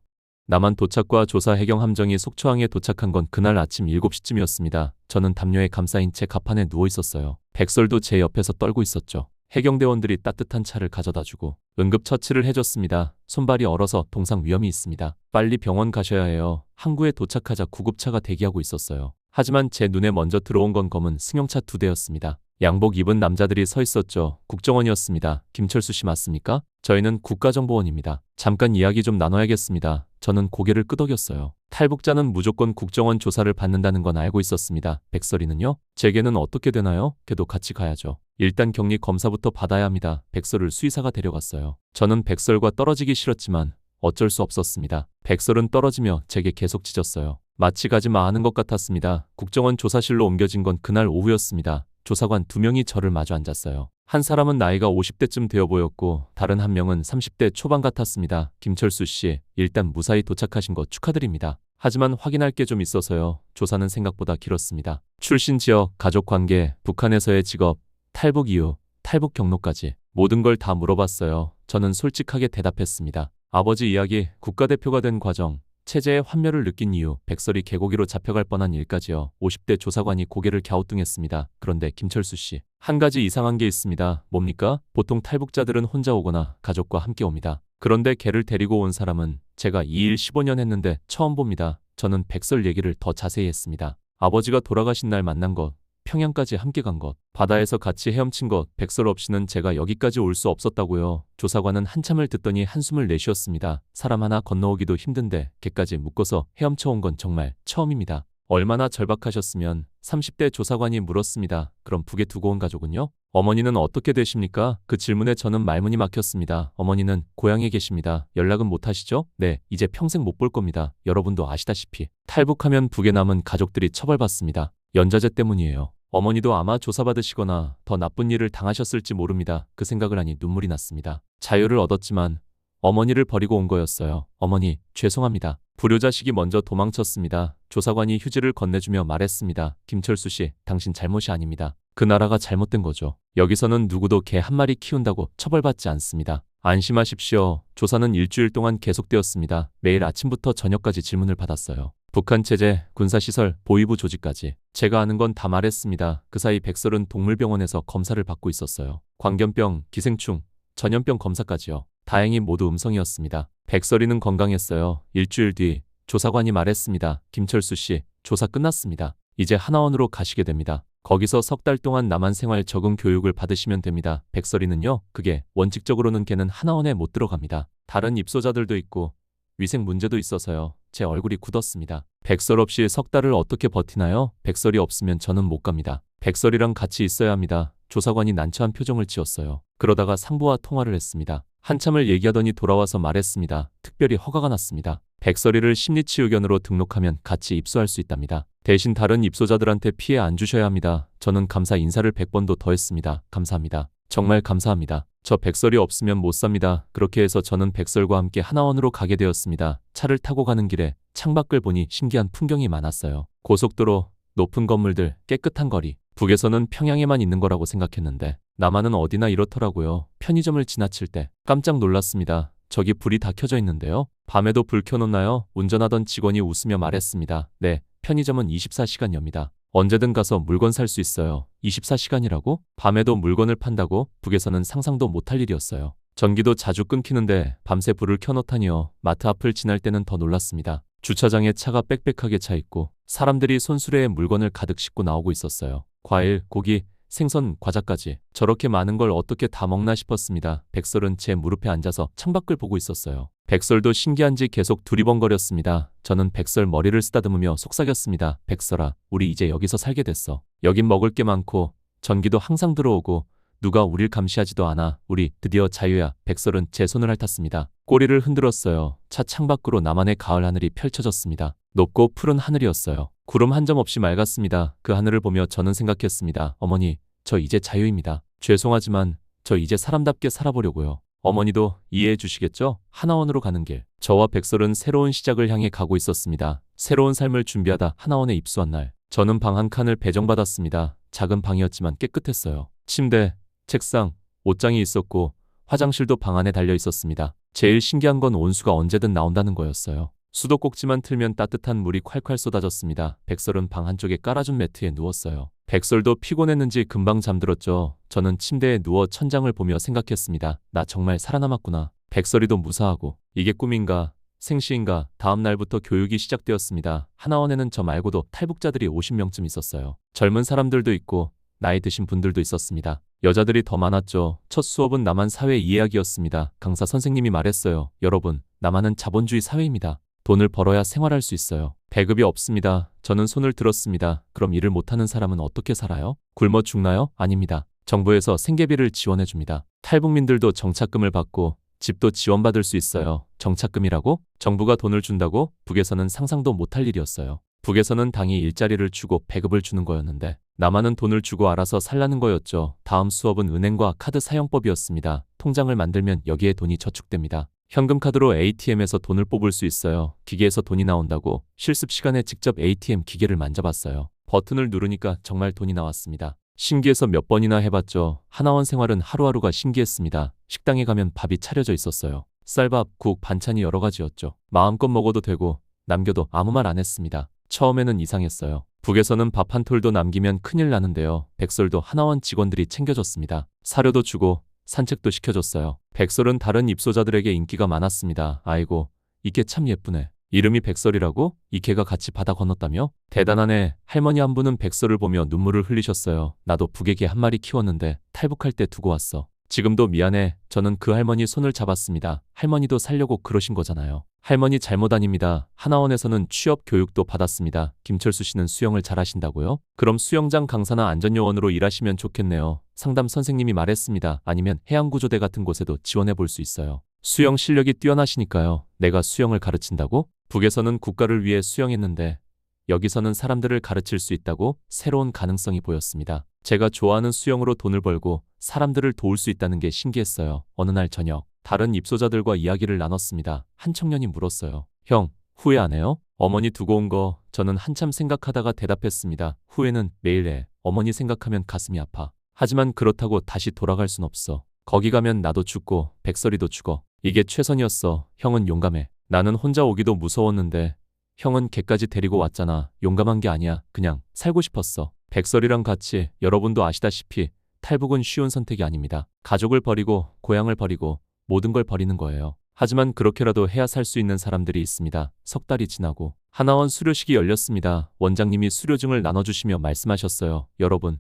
남한 도착과 조사 해경 함정이 속초항에 도착한 건 그날 아침 7시쯤이었습니다. 저는 담요에 감싸인 채 갑판에 누워 있었어요. 백설도 제 옆에서 떨고 있었죠. 해경대원들이 따뜻한 차를 가져다주고 응급처치를 해줬습니다. 손발이 얼어서 동상 위험이 있습니다. 빨리 병원 가셔야 해요. 항구에 도착하자 구급차가 대기하고 있었어요. 하지만 제 눈에 먼저 들어온 건 검은 승용차 2대였습니다. 양복 입은 남자들이 서 있었죠. 국정원이었습니다. 김철수 씨 맞습니까? 저희는 국가정보원입니다. 잠깐 이야기 좀 나눠야겠습니다. 저는 고개를 끄덕였어요. 탈북자는 무조건 국정원 조사를 받는다는 건 알고 있었습니다. 백설이는요? 제게는 어떻게 되나요? 걔도 같이 가야죠. 일단 격리 검사부터 받아야 합니다. 백설을 수의사가 데려갔어요. 저는 백설과 떨어지기 싫었지만 어쩔 수 없었습니다. 백설은 떨어지며 제게 계속 짖었어요. 마치 가지 마 하는 것 같았습니다. 국정원 조사실로 옮겨진 건 그날 오후였습니다. 조사관 2명이 저를 마주 앉았어요. 한 사람은 나이가 50대쯤 되어 보였고 다른 한 명은 30대 초반 같았습니다. 김철수 씨, 일단 무사히 도착하신 거 축하드립니다. 하지만 확인할 게 좀 있어서요. 조사는 생각보다 길었습니다. 출신 지역, 가족 관계, 북한에서의 직업, 탈북 이유, 탈북 경로까지 모든 걸 다 물어봤어요. 저는 솔직하게 대답했습니다. 아버지 이야기, 국가대표가 된 과정, 체제의 환멸을 느낀 이유, 백설이 개고기로 잡혀갈 뻔한 일까지요. 50대 조사관이 고개를 갸우뚱했습니다. 그런데 김철수 씨, 한 가지 이상한 게 있습니다. 뭡니까? 보통 탈북자들은 혼자 오거나 가족과 함께 옵니다. 그런데 걔를 데리고 온 사람은 제가 이 일 15년 했는데 처음 봅니다. 저는 백설 얘기를 더 자세히 했습니다. 아버지가 돌아가신 날 만난 것, 평양까지 함께 간 것, 바다에서 같이 헤엄친 것, 백설 없이는 제가 여기까지 올 수 없었다고요. 조사관은 한참을 듣더니 한숨을 내쉬었습니다. 사람 하나 건너오기도 힘든데 걔까지 묶어서 헤엄쳐 온 건 정말 처음입니다. 얼마나 절박하셨으면 30대 조사관이 물었습니다. 그럼 북에 두고 온 가족은요? 어머니는 어떻게 되십니까? 그 질문에 저는 말문이 막혔습니다. 어머니는 고향에 계십니다. 연락은 못 하시죠? 네, 이제 평생 못 볼 겁니다. 여러분도 아시다시피 탈북하면 북에 남은 가족들이 처벌받습니다. 연좌제 때문이에요. 어머니도 아마 조사받으시거나 더 나쁜 일을 당하셨을지 모릅니다. 그 생각을 하니 눈물이 났습니다. 자유를 얻었지만 어머니를 버리고 온 거였어요. 어머니, 죄송합니다. 불효자식이 먼저 도망쳤습니다. 조사관이 휴지를 건네주며 말했습니다. 김철수 씨, 당신 잘못이 아닙니다. 그 나라가 잘못된 거죠. 여기서는 누구도 개 한 마리 키운다고 처벌받지 않습니다. 안심하십시오. 조사는 일주일 동안 계속되었습니다. 매일 아침부터 저녁까지 질문을 받았어요. 북한 체제, 군사시설, 보위부 조직까지. 제가 아는 건 다 말했습니다. 그 사이 백설은 동물병원에서 검사를 받고 있었어요. 광견병, 기생충, 전염병 검사까지요. 다행히 모두 음성이었습니다. 백설이는 건강했어요. 일주일 뒤 조사관이 말했습니다. 김철수 씨, 조사 끝났습니다. 이제 하나원으로 가시게 됩니다. 거기서 석 달 동안 남한 생활 적응 교육을 받으시면 됩니다. 백설이는요, 그게 원칙적으로는 걔는 하나원에 못 들어갑니다. 다른 입소자들도 있고 위생 문제도 있어서요. 제 얼굴이 굳었습니다. 백설 없이 석 달을 어떻게 버티나요? 백설이 없으면 저는 못 갑니다. 백설이랑 같이 있어야 합니다. 조사관이 난처한 표정을 지었어요. 그러다가 상부와 통화를 했습니다. 한참을 얘기하더니 돌아와서 말했습니다. 특별히 허가가 났습니다. 백설이를 심리치유견으로 등록하면 같이 입소할 수 있답니다. 대신 다른 입소자들한테 피해 안 주셔야 합니다. 저는 감사 인사를 100번도 더 했습니다. 감사합니다. 정말 감사합니다. 저 백설이 없으면 못 삽니다. 그렇게 해서 저는 백설과 함께 하나원으로 가게 되었습니다. 차를 타고 가는 길에 창밖을 보니 신기한 풍경이 많았어요. 고속도로, 높은 건물들, 깨끗한 거리. 북에서는 평양에만 있는 거라고 생각했는데 남한은 어디나 이렇더라고요. 편의점을 지나칠 때 깜짝 놀랐습니다. 저기 불이 다 켜져 있는데요. 밤에도 불 켜놓나요? 운전하던 직원이 웃으며 말했습니다. 네, 편의점은 24시간 엽니다. 언제든 가서 물건 살 수 있어요. 24시간이라고? 밤에도 물건을 판다고? 북에서는 상상도 못할 일이었어요. 전기도 자주 끊기는데 밤새 불을 켜놓다니요. 마트 앞을 지날 때는 더 놀랐습니다. 주차장에 차가 빽빽하게 차 있고 사람들이 손수레에 물건을 가득 싣고 나오고 있었어요. 과일, 고기, 생선, 과자까지. 저렇게 많은 걸 어떻게 다 먹나 싶었습니다. 백설은 제 무릎에 앉아서 창밖을 보고 있었어요. 백설도 신기한지 계속 두리번거렸습니다. 저는 백설 머리를 쓰다듬으며 속삭였습니다. 백설아, 우리 이제 여기서 살게 됐어. 여긴 먹을 게 많고 전기도 항상 들어오고 누가 우릴 감시하지도 않아. 우리 드디어 자유야. 백설은 제 손을 핥았습니다. 꼬리를 흔들었어요. 차 창밖으로 나만의 가을 하늘이 펼쳐졌습니다. 높고 푸른 하늘이었어요. 구름 한 점 없이 맑았습니다. 그 하늘을 보며 저는 생각했습니다. 어머니, 저 이제 자유입니다. 죄송하지만 저 이제 사람답게 살아보려고요. 어머니도 이해해 주시겠죠? 하나원으로 가는 길. 저와 백설은 새로운 시작을 향해 가고 있었습니다. 새로운 삶을 준비하다 하나원에 입소한 날. 저는 방 한 칸을 배정받았습니다. 작은 방이었지만 깨끗했어요. 침대, 책상, 옷장이 있었고 화장실도 방 안에 달려 있었습니다. 제일 신기한 건 온수가 언제든 나온다는 거였어요. 수도꼭지만 틀면 따뜻한 물이 콸콸 쏟아졌습니다. 백설은 방 한쪽에 깔아준 매트에 누웠어요. 백설도 피곤했는지 금방 잠들었죠. 저는 침대에 누워 천장을 보며 생각했습니다. 나 정말 살아남았구나. 백설이도 무사하고 이게 꿈인가 생시인가. 다음 날부터 교육이 시작되었습니다. 하나원에는 저 말고도 탈북자들이 50명쯤 있었어요. 젊은 사람들도 있고 나이 드신 분들도 있었습니다. 여자들이 더 많았죠. 첫 수업은 남한 사회 이야기였습니다. 강사 선생님이 말했어요. 여러분, 남한은 자본주의 사회입니다. 돈을 벌어야 생활할 수 있어요. 배급이 없습니다. 저는 손을 들었습니다. 그럼 일을 못하는 사람은 어떻게 살아요? 굶어 죽나요? 아닙니다. 정부에서 생계비를 지원해 줍니다. 탈북민들도 정착금을 받고 집도 지원받을 수 있어요. 정착금이라고? 정부가 돈을 준다고? 북에서는 상상도 못할 일이었어요. 북에서는 당이 일자리를 주고 배급을 주는 거였는데 남한은 돈을 주고 알아서 살라는 거였죠. 다음 수업은 은행과 카드 사용법이었습니다. 통장을 만들면 여기에 돈이 저축됩니다. 현금카드로 ATM에서 돈을 뽑을 수 있어요. 기계에서 돈이 나온다고 실습 시간에 직접 ATM 기계를 만져봤어요. 버튼을 누르니까 정말 돈이 나왔습니다. 신기해서 몇 번이나 해봤죠. 하나원 생활은 하루하루가 신기했습니다. 식당에 가면 밥이 차려져 있었어요. 쌀밥, 국, 반찬이 여러 가지였죠. 마음껏 먹어도 되고 남겨도 아무 말 안 했습니다. 처음에는 이상했어요. 북에서는 밥 한 톨도 남기면 큰일 나는데요. 백설도 하나원 직원들이 챙겨줬습니다. 사료도 주고 산책도 시켜줬어요. 백설은 다른 입소자들에게 인기가 많았습니다. 아이고, 이게 참 예쁘네. 이름이 백설이라고? 이 개가 같이 바다 건넜다며? 대단하네. 할머니 한 분은 백설을 보며 눈물을 흘리셨어요. 나도 북에 개 한 마리 키웠는데 탈북할 때 두고 왔어. 지금도 미안해. 저는 그 할머니 손을 잡았습니다. 할머니도 살려고 그러신 거잖아요. 할머니 잘못 아닙니다. 하나원에서는 취업 교육도 받았습니다. 김철수 씨는 수영을 잘하신다고요? 그럼 수영장 강사나 안전요원으로 일하시면 좋겠네요. 상담 선생님이 말했습니다. 아니면 해양구조대 같은 곳에도 지원해 볼 수 있어요. 수영 실력이 뛰어나시니까요. 내가 수영을 가르친다고? 북에서는 국가를 위해 수영했는데 여기서는 사람들을 가르칠 수 있다고 새로운 가능성이 보였습니다. 제가 좋아하는 수영으로 돈을 벌고 사람들을 도울 수 있다는 게 신기했어요. 어느 날 저녁, 다른 입소자들과 이야기를 나눴습니다. 한 청년이 물었어요. 형, 후회 안 해요? 어머니 두고 온 거. 저는 한참 생각하다가 대답했습니다. 후회는 매일 해. 어머니 생각하면 가슴이 아파. 하지만 그렇다고 다시 돌아갈 순 없어. 거기 가면 나도 죽고 백설이도 죽어. 이게 최선이었어. 형은 용감해. 나는 혼자 오기도 무서웠는데 형은 걔까지 데리고 왔잖아. 용감한 게 아니야. 그냥 살고 싶었어. 백설이랑 같이. 여러분도 아시다시피 탈북은 쉬운 선택이 아닙니다. 가족을 버리고 고향을 버리고 모든 걸 버리는 거예요. 하지만 그렇게라도 해야 살 수 있는 사람들이 있습니다. 석 달이 지나고 하나원 수료식이 열렸습니다. 원장님이 수료증을 나눠주시며 말씀하셨어요. 여러분,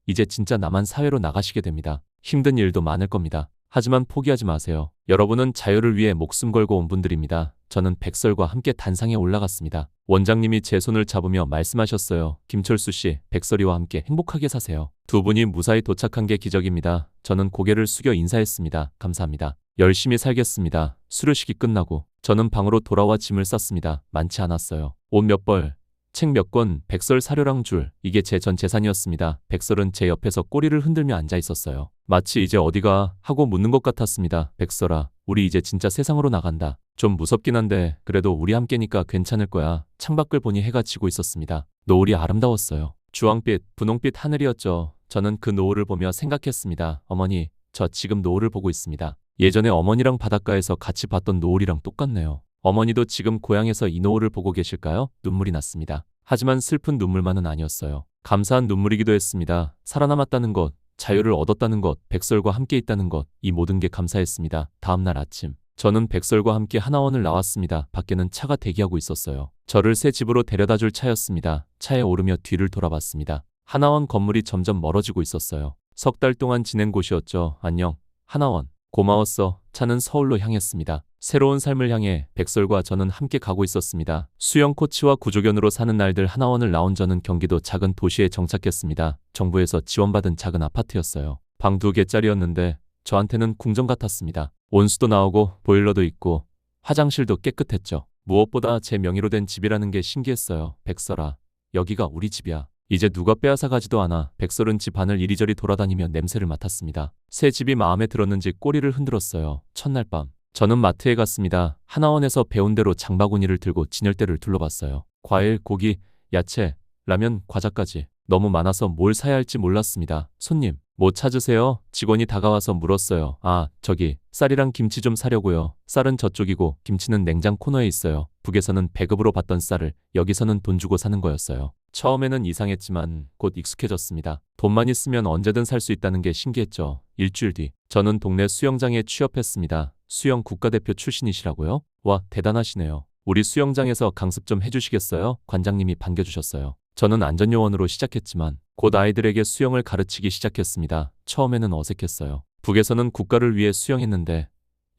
이제 진짜 남한 사회로 나가시게 됩니다. 힘든 일도 많을 겁니다. 하지만 포기하지 마세요. 여러분은 자유를 위해 목숨 걸고 온 분들입니다. 저는 백설과 함께 단상에 올라갔습니다. 원장님이 제 손을 잡으며 말씀하셨어요. 김철수 씨, 백설이와 함께 행복하게 사세요. 두 분이 무사히 도착한 게 기적입니다. 저는 고개를 숙여 인사했습니다. 감사합니다. 열심히 살겠습니다. 수료식이 끝나고 저는 방으로 돌아와 짐을 쌌습니다. 많지 않았어요. 옷 몇 벌, 책 몇 권, 백설 사료랑 줄, 이게 제 전 재산이었습니다. 백설은 제 옆에서 꼬리를 흔들며 앉아 있었어요. 마치 이제 어디가 하고 묻는 것 같았습니다. 백설아, 우리 이제 진짜 세상으로 나간다. 좀 무섭긴 한데 그래도 우리 함께니까 괜찮을 거야. 창밖을 보니 해가 지고 있었습니다. 노을이 아름다웠어요. 주황빛, 분홍빛 하늘이었죠. 저는 그 노을을 보며 생각했습니다. 어머니, 저 지금 노을을 보고 있습니다. 예전에 어머니랑 바닷가에서 같이 봤던 노을이랑 똑같네요. 어머니도 지금 고향에서 이 노을을 보고 계실까요? 눈물이 났습니다. 하지만 슬픈 눈물만은 아니었어요. 감사한 눈물이기도 했습니다. 살아남았다는 것, 자유를 얻었다는 것, 백설과 함께 있다는 것, 이 모든 게 감사했습니다. 다음 날 아침, 저는 백설과 함께 하나원을 나왔습니다. 밖에는 차가 대기하고 있었어요. 저를 새 집으로 데려다줄 차였습니다. 차에 오르며 뒤를 돌아봤습니다. 하나원 건물이 점점 멀어지고 있었어요. 석 달 동안 지낸 곳이었죠. 안녕, 하나원. 고마웠어. 차는 서울로 향했습니다. 새로운 삶을 향해 백설과 저는 함께 가고 있었습니다. 수영 코치와 구조견으로 사는 날들 하나원을 나온 저는 경기도 작은 도시에 정착했습니다. 정부에서 지원받은 작은 아파트였어요. 방 2개짜리였는데 저한테는 궁전 같았습니다. 온수도 나오고 보일러도 있고 화장실도 깨끗했죠. 무엇보다 제 명의로 된 집이라는 게 신기했어요. 백설아, 여기가 우리 집이야. 이제 누가 빼앗아 가지도 않아. 백설은 집 안을 이리저리 돌아다니며 냄새를 맡았습니다. 새 집이 마음에 들었는지 꼬리를 흔들었어요. 첫날 밤, 저는 마트에 갔습니다. 하나원에서 배운 대로 장바구니를 들고 진열대를 둘러봤어요. 과일, 고기, 야채, 라면, 과자까지 너무 많아서 뭘 사야 할지 몰랐습니다. 손님, 뭐 찾으세요? 직원이 다가와서 물었어요. 아, 저기 쌀이랑 김치 좀 사려고요. 쌀은 저쪽이고 김치는 냉장 코너에 있어요. 북에서는 배급으로 받던 쌀을 여기서는 돈 주고 사는 거였어요. 처음에는 이상했지만 곧 익숙해졌습니다. 돈만 있으면 언제든 살 수 있다는 게 신기했죠. 일주일 뒤, 저는 동네 수영장에 취업했습니다. 수영 국가대표 출신이시라고요? 와, 대단하시네요. 우리 수영장에서 강습 좀 해주시겠어요? 관장님이 반겨주셨어요. 저는 안전요원으로 시작했지만 곧 아이들에게 수영을 가르치기 시작했습니다. 처음에는 어색했어요. 북에서는 국가를 위해 수영했는데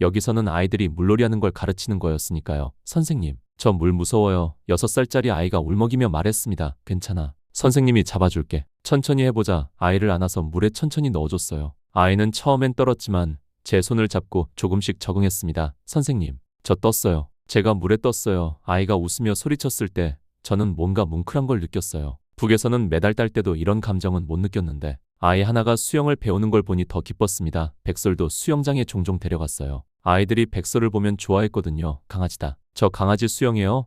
여기서는 아이들이 물놀이 하는 걸 가르치는 거였으니까요. 선생님, 저 물 무서워요. 6살짜리 아이가 울먹이며 말했습니다. 괜찮아. 선생님이 잡아줄게. 천천히 해보자. 아이를 안아서 물에 천천히 넣어줬어요. 아이는 처음엔 떨었지만 제 손을 잡고 조금씩 적응했습니다. 선생님, 저 떴어요. 제가 물에 떴어요. 아이가 웃으며 소리쳤을 때 저는 뭔가 뭉클한 걸 느꼈어요. 북에서는 메달 딸 때도 이런 감정은 못 느꼈는데 아이 하나가 수영을 배우는 걸 보니 더 기뻤습니다. 백설도 수영장에 종종 데려갔어요. 아이들이 백설을 보면 좋아했거든요. 강아지다. 저 강아지 수영해요?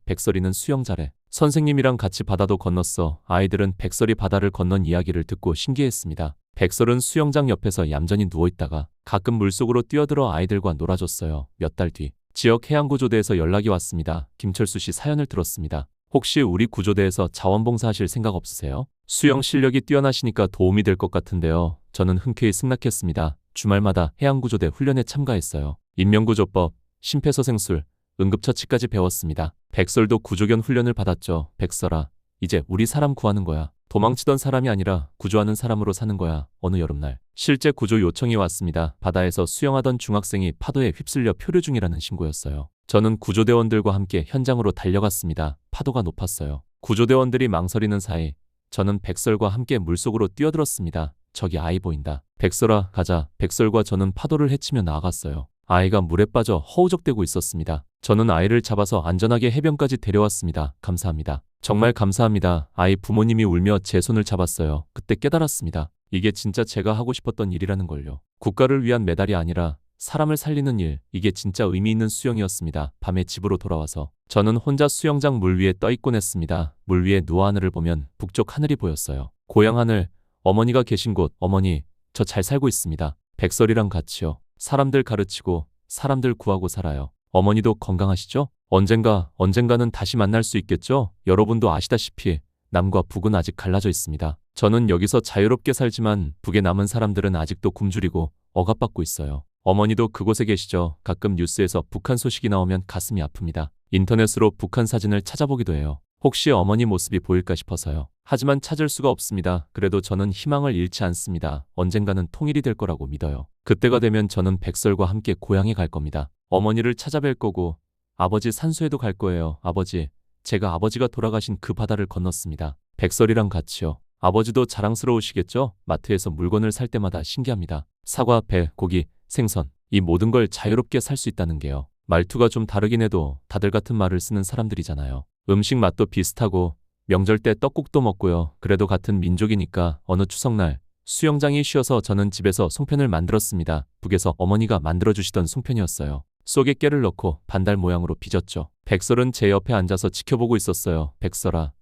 백설이는 수영 잘해. 선생님이랑 같이 바다도 건넜어. 아이들은 백설이 바다를 건넌 이야기를 듣고 신기했습니다. 백설은 수영장 옆에서 얌전히 누워있다가 가끔 물속으로 뛰어들어 아이들과 놀아줬어요. 몇 달 뒤, 지역 해양구조대에서 연락이 왔습니다. 김철수 씨 사연을 들었습니다. 혹시 우리 구조대에서 자원봉사하실 생각 없으세요? 수영 실력이 뛰어나시니까 도움이 될 것 같은데요. 저는 흔쾌히 승낙했습니다. 주말마다 해양구조대 훈련에 참가했어요. 인명구조법, 심폐소생술, 응급처치까지 배웠습니다. 백설도 구조견 훈련을 받았죠. 백설아, 이제 우리 사람 구하는 거야. 도망치던 사람이 아니라 구조하는 사람으로 사는 거야. 어느 여름날, 실제 구조 요청이 왔습니다. 바다에서 수영하던 중학생이 파도에 휩쓸려 표류 중이라는 신고였어요. 저는 구조대원들과 함께 현장으로 달려갔습니다. 파도가 높았어요. 구조대원들이 망설이는 사이 저는 백설과 함께 물속으로 뛰어들었습니다. 저기 아이 보인다. 백설아, 가자. 백설과 저는 파도를 헤치며 나아갔어요. 아이가 물에 빠져 허우적대고 있었습니다. 저는 아이를 잡아서 안전하게 해변까지 데려왔습니다. 감사합니다. 정말 감사합니다. 아이 부모님이 울며 제 손을 잡았어요. 그때 깨달았습니다. 이게 진짜 제가 하고 싶었던 일이라는 걸요. 국가를 위한 메달이 아니라 사람을 살리는 일, 이게 진짜 의미 있는 수영이었습니다. 밤에 집으로 돌아와서 저는 혼자 수영장 물 위에 떠 있곤 했습니다. 물 위에 누워 하늘을 보면 북쪽 하늘이 보였어요. 고향 하늘, 어머니가 계신 곳. 어머니, 저 잘 살고 있습니다. 백설이랑 같이요. 사람들 가르치고 사람들 구하고 살아요. 어머니도 건강하시죠? 언젠가는 다시 만날 수 있겠죠? 여러분도 아시다시피 남과 북은 아직 갈라져 있습니다. 저는 여기서 자유롭게 살지만 북에 남은 사람들은 아직도 굶주리고 억압받고 있어요. 어머니도 그곳에 계시죠? 가끔 뉴스에서 북한 소식이 나오면 가슴이 아픕니다. 인터넷으로 북한 사진을 찾아보기도 해요. 혹시 어머니 모습이 보일까 싶어서요. 하지만 찾을 수가 없습니다. 그래도 저는 희망을 잃지 않습니다. 언젠가는 통일이 될 거라고 믿어요. 그때가 되면 저는 백설과 함께 고향에 갈 겁니다. 어머니를 찾아뵐 거고 아버지 산소에도 갈 거예요. 아버지, 제가 아버지가 돌아가신 그 바다를 건넜습니다. 백설이랑 같이요. 아버지도 자랑스러우시겠죠? 마트에서 물건을 살 때마다 신기합니다. 사과, 배, 고기, 생선, 이 모든 걸 자유롭게 살 수 있다는 게요. 말투가 좀 다르긴 해도 다들 같은 말을 쓰는 사람들이잖아요. 음식 맛도 비슷하고 명절 때 떡국도 먹고요. 그래도 같은 민족이니까 어느 추석날 수영장이 쉬어서 저는 집에서 송편을 만들었습니다. 북에서 어머니가 만들어주시던 송편이었어요. 속에 깨를 넣고 반달 모양으로 빚었죠. 백설은 제 옆에 앉아서 지켜보고 있었어요. 백설아,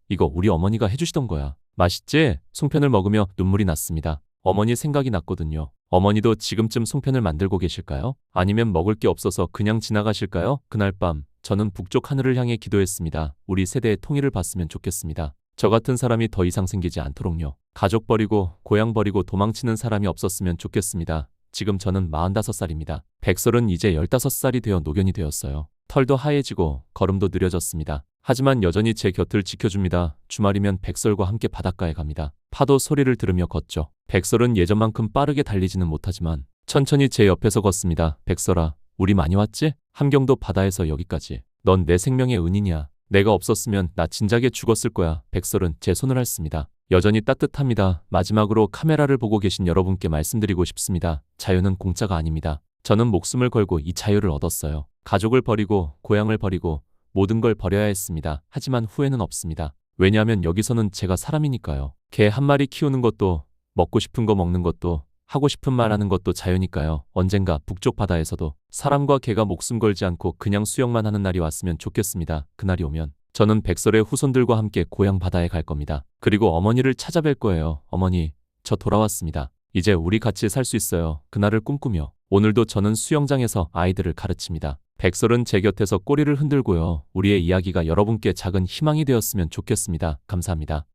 이거 우리 어머니가 해주시던 거야. 맛있지? 송편을 먹으며 눈물이 났습니다. 어머니 생각이 났거든요. 어머니도 지금쯤 송편을 만들고 계실까요? 아니면 먹을 게 없어서 그냥 지나가실까요? 그날 밤 저는 북쪽 하늘을 향해 기도했습니다. 우리 세대의 통일을 봤으면 좋겠습니다. 저 같은 사람이 더 이상 생기지 않도록요. 가족 버리고 고향 버리고 도망치는 사람이 없었으면 좋겠습니다. 지금 저는 45살입니다. 백설은 이제 15살이 되어 노견이 되었어요. 털도 하얘지고 걸음도 느려졌습니다. 하지만 여전히 제 곁을 지켜줍니다. 주말이면 백설과 함께 바닷가에 갑니다. 파도 소리를 들으며 걷죠. 백설은 예전만큼 빠르게 달리지는 못하지만 천천히 제 옆에서 걷습니다. 백설아, 우리 많이 왔지? 함경도 바다에서 여기까지. 넌 내 생명의 은인이야. 내가 없었으면 나 진작에 죽었을 거야. 백설은 제 손을 핥습니다. 여전히 따뜻합니다. 마지막으로 카메라를 보고 계신 여러분께 말씀드리고 싶습니다. 자유는 공짜가 아닙니다. 저는 목숨을 걸고 이 자유를 얻었어요. 가족을 버리고 고향을 버리고 모든 걸 버려야 했습니다. 하지만 후회는 없습니다. 왜냐하면 여기서는 제가 사람이니까요. 개 한 마리 키우는 것도 먹고 싶은 거 먹는 것도 하고 싶은 말 하는 것도 자유니까요. 언젠가 북쪽 바다에서도 사람과 개가 목숨 걸지 않고 그냥 수영만 하는 날이 왔으면 좋겠습니다. 그날이 오면 저는 백설의 후손들과 함께 고향 바다에 갈 겁니다. 그리고 어머니를 찾아뵐 거예요. 어머니, 저 돌아왔습니다. 이제 우리 같이 살 수 있어요. 그날을 꿈꾸며 오늘도 저는 수영장에서 아이들을 가르칩니다. 백설은 제 곁에서 꼬리를 흔들고요. 우리의 이야기가 여러분께 작은 희망이 되었으면 좋겠습니다. 감사합니다.